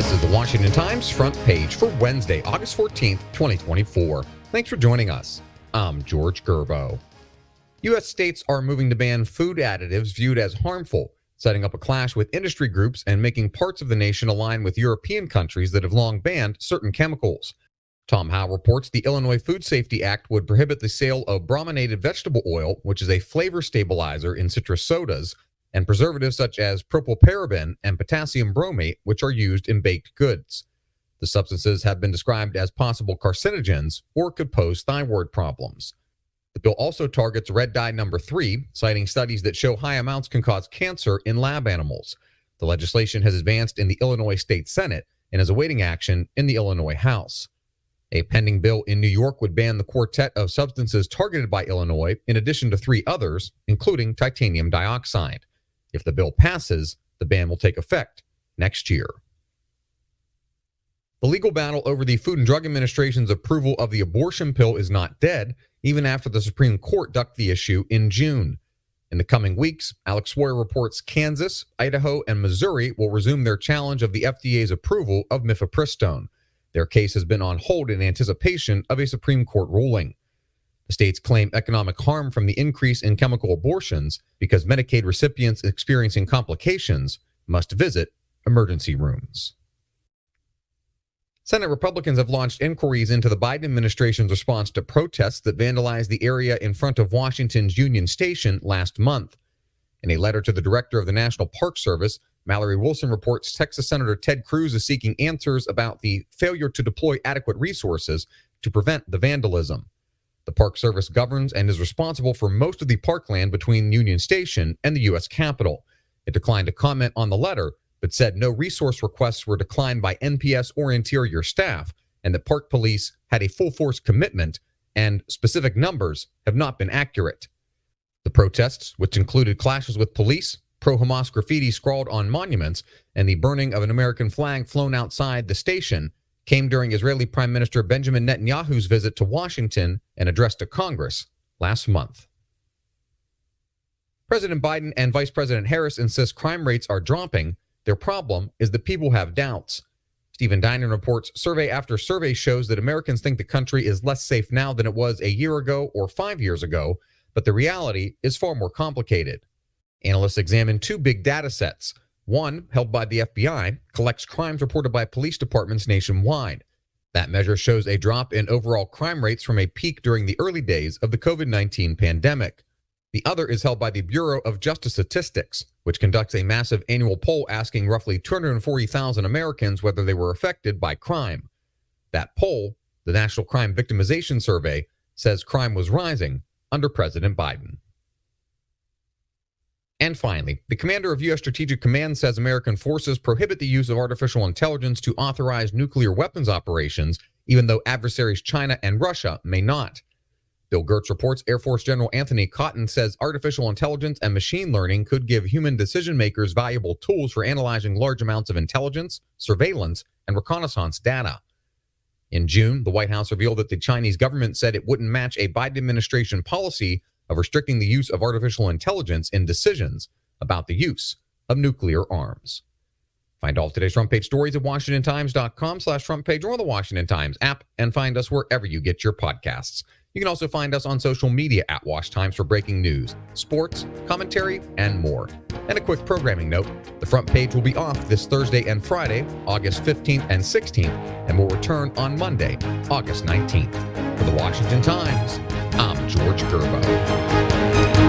This is the Washington Times front page for Wednesday, August 14th, 2024. Thanks for joining us. I'm George Gerbo. U.S. states are moving to ban food additives viewed as harmful, setting up a clash with industry groups and making parts of the nation align with European countries that have long banned certain chemicals. Tom Howe reports the Illinois Food Safety Act would prohibit the sale of brominated vegetable oil, which is a flavor stabilizer in citrus sodas, and preservatives such as propylparaben and potassium bromate, which are used in baked goods. The substances have been described as possible carcinogens or could pose thyroid problems. The bill also targets red dye number 3, citing studies that show high amounts can cause cancer in lab animals. The legislation has advanced in the Illinois State Senate and is awaiting action in the Illinois House. A pending bill in New York would ban the quartet of substances targeted by Illinois, in addition to 3 others, including titanium dioxide. If the bill passes, the ban will take effect next year. The legal battle over the Food and Drug Administration's approval of the abortion pill is not dead, even after the Supreme Court ducked the issue in June. In the coming weeks, Alex Swoyer reports Kansas, Idaho, and Missouri will resume their challenge of the FDA's approval of mifepristone. Their case has been on hold in anticipation of a Supreme Court ruling. The states claim economic harm from the increase in chemical abortions because Medicaid recipients experiencing complications must visit emergency rooms. Senate Republicans have launched inquiries into the Biden administration's response to protests that vandalized the area in front of Washington's Union Station last month. In a letter to the director of the National Park Service, Mallory Wilson reports Texas Senator Ted Cruz is seeking answers about the failure to deploy adequate resources to prevent the vandalism. The Park Service governs and is responsible for most of the parkland between Union Station and the U.S. Capitol. It declined to comment on the letter, but said no resource requests were declined by NPS or Interior staff, and that Park Police had a full-force commitment, and specific numbers have not been accurate. The protests, which included clashes with police, pro-Hamas graffiti scrawled on monuments, and the burning of an American flag flown outside the station, came during Israeli Prime Minister Benjamin Netanyahu's visit to Washington and address to Congress last month. President Biden and Vice President Harris insist crime rates are dropping. Their problem is that people have doubts. Stephen Dinan reports survey after survey shows that Americans think the country is less safe now than it was a year ago or 5 years ago, but the reality is far more complicated. Analysts examined 2 big data sets. One, held by the FBI, collects crimes reported by police departments nationwide. That measure shows a drop in overall crime rates from a peak during the early days of the COVID-19 pandemic. The other is held by the Bureau of Justice Statistics, which conducts a massive annual poll asking roughly 240,000 Americans whether they were affected by crime. That poll, the National Crime Victimization Survey, says crime was rising under President Biden. And finally, the commander of U.S. Strategic Command says American forces prohibit the use of artificial intelligence to authorize nuclear weapons operations, even though adversaries China and Russia may not. Bill Gertz reports Air Force General Anthony Cotton says artificial intelligence and machine learning could give human decision makers valuable tools for analyzing large amounts of intelligence, surveillance, and reconnaissance data. In June, the White House revealed that the Chinese government said it wouldn't match a Biden administration policy of restricting the use of artificial intelligence in decisions about the use of nuclear arms. Find all of today's front page stories at WashingtonTimes.com/front page or on the Washington Times app, and find us wherever you get your podcasts. You can also find us on social media at Wash Times for breaking news, sports, commentary, and more. And a quick programming note, the front page will be off this Thursday and Friday, August 15th and 16th, and will return on Monday, August 19th. For the Washington Times, I'm George Gerbo.